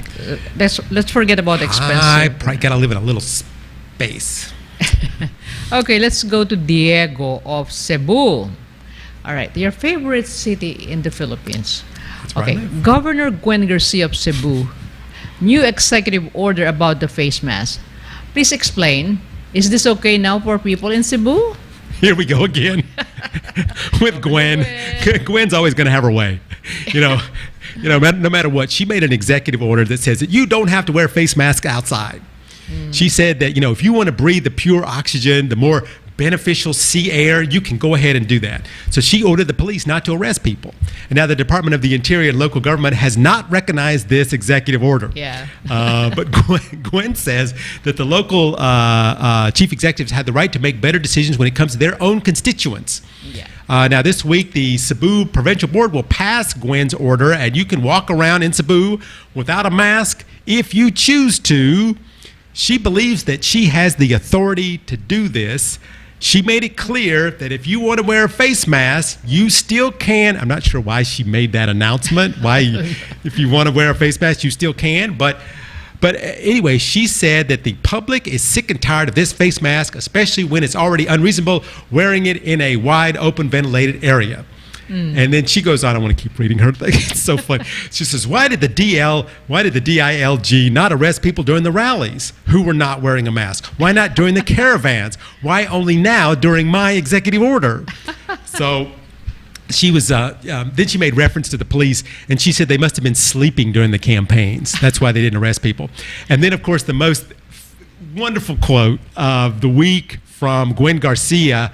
Let's forget about expensive. I probably gotta live in a little space. Okay, let's go to Diego of Cebu. All right, your favorite city in the Philippines. That's okay, right. Governor Gwen Garcia of Cebu, new executive order about the face mask. Please explain. Is this okay now for people in Cebu? Here we go again with Gwen. Gwen's always going to have her way. No matter what, she made an executive order that says that you don't have to wear a face mask outside. She said that if you want to breathe the pure oxygen, the more beneficial sea air, you can go ahead and do that. So she ordered the police not to arrest people. And now the Department of the Interior and local government has not recognized this executive order. Yeah. But Gwen says that the local chief executives had the right to make better decisions when it comes to their own constituents. Yeah. Now this week, the Cebu Provincial Board will pass Gwen's order, and you can walk around in Cebu without a mask if you choose to. She believes that she has the authority to do this. She made it clear that if you want to wear a face mask, you still can. I'm not sure why she made that announcement. If you want to wear a face mask, you still can. But anyway, she said that the public is sick and tired of this face mask, especially when it's already unreasonable wearing it in a wide open ventilated area. And then she goes on. I want to keep reading her thing. It's so funny. She says, why did the DILG not arrest people during the rallies who were not wearing a mask? Why not during the caravans? Why only now during my executive order? So she was, then she made reference to the police, and she said they must have been sleeping during the campaigns. That's why they didn't arrest people. And then, of course, the most wonderful quote of the week from Gwen Garcia,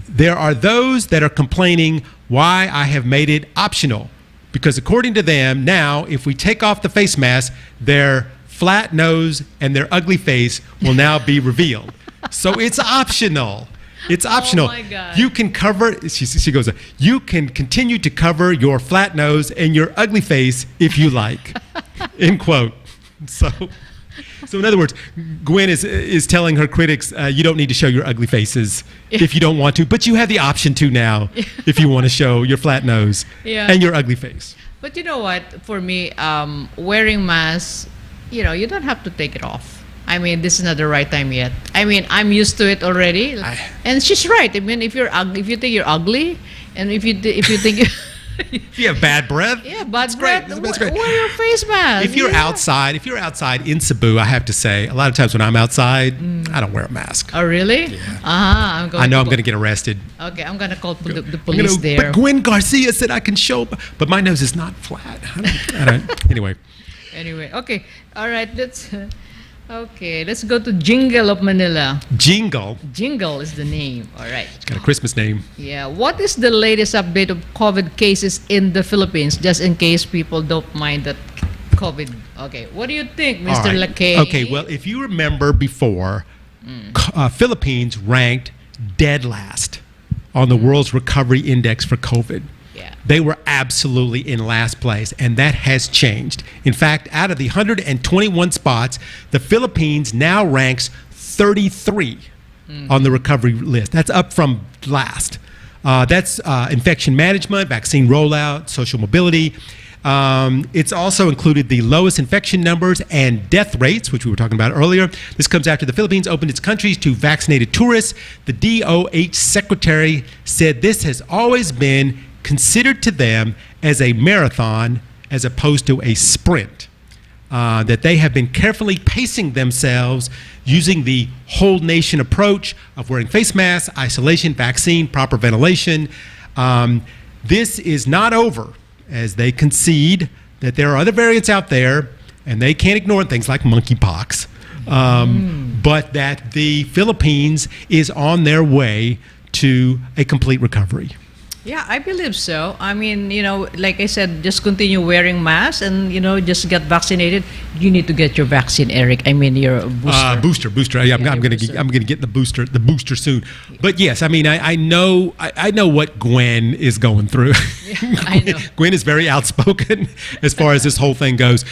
there are those that are complaining why I have made it optional. Because according to them, now, if we take off the face mask, their flat nose and their ugly face will now be revealed. So it's optional. It's optional. Oh my God. You can cover, she goes, you can continue to cover your flat nose and your ugly face if you like. End quote. So in other words, Gwen is telling her critics, you don't need to show your ugly faces if you don't want to, but you have the option to now if you want to show your flat nose and your ugly face. But you know what? For me, wearing masks, you don't have to take it off. I mean, this is not the right time yet. I mean, I'm used to it already, and she's right. I mean, if you're ugly, if you think you're ugly, and if you think if you have bad breath, bad breath. That's great. Wear your face mask. If you're outside in Cebu, I have to say, a lot of times when I'm outside, I don't wear a mask. Oh, really? Yeah. I'm going to get arrested. Okay, I'm going to call the police there. But Gwen Garcia said I can show, but my nose is not flat. I don't. Anyway, okay. All right, let's go to Jingle of Manila. Jingle is the name. All right. It's got a Christmas name. Yeah. What is the latest update of COVID cases in the Philippines, just in case people don't mind that COVID? Okay. What do you think, Mr. Lecain? Okay. Well, if you remember before, Philippines ranked dead last on the world's recovery index for COVID. Yeah. They were absolutely in last place, and that has changed. In fact, out of the 121 spots, the Philippines now ranks 33 on the recovery list. That's up from last. That's infection management, vaccine rollout, social mobility. It's also included the lowest infection numbers and death rates, which we were talking about earlier. This comes after the Philippines opened its countries to vaccinated tourists. The DOH secretary said this has always been considered to them as a marathon as opposed to a sprint. that they have been carefully pacing themselves using the whole nation approach of wearing face masks, isolation, vaccine, proper ventilation. This is not over, as they concede that there are other variants out there, and they can't ignore things like monkeypox, but that the Philippines is on their way to a complete recovery. Yeah, I believe so. I mean, like I said, just continue wearing masks and, just get vaccinated. You need to get your vaccine, Eric. I mean, your booster. Booster. Yeah, I'm going to get the booster soon. But yes, I mean, I know what Gwen is going through. Yeah, I know. Gwen is very outspoken as far as this whole thing goes.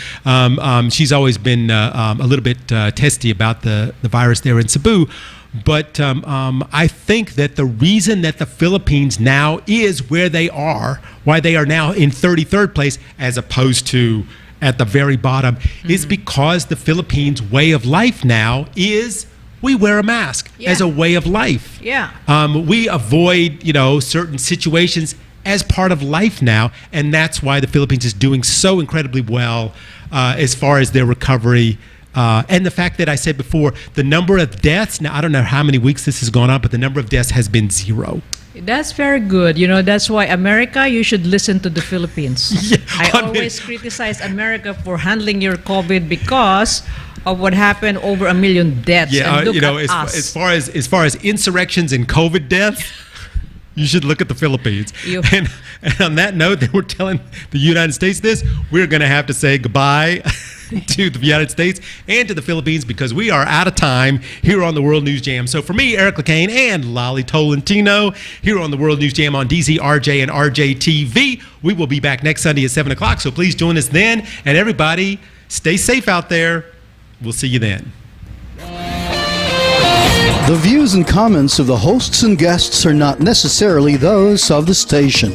She's always been a little bit testy about the virus there in Cebu. But I think that the reason that the Philippines now is where they are, why they are now in 33rd place as opposed to at the very bottom, is because the Philippines' way of life now is we wear a mask as a way of life. Yeah. We avoid, certain situations as part of life now, and that's why the Philippines is doing so incredibly well as far as their recovery. And the fact that I said before, the number of deaths, now I don't know how many weeks this has gone on, but the number of deaths has been 0. That's very good. That's why America, you should listen to the Philippines. Yeah, I always criticize America for handling your COVID because of what happened, over 1 million deaths. Yeah, and look at us. as far as insurrections and COVID deaths, you should look at the Philippines. And on that note, they were telling the United States this, we're going to have to say goodbye to the United States and to the Philippines because we are out of time here on the World News Jam. So for me, Eric Lecain, and Lolly Tolentino here on the World News Jam on DZRJ and RJTV, we will be back next Sunday at 7 o'clock. So please join us then. And everybody, stay safe out there. We'll see you then. The views and comments of the hosts and guests are not necessarily those of the station.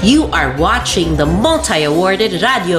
You are watching the multi-awarded Radio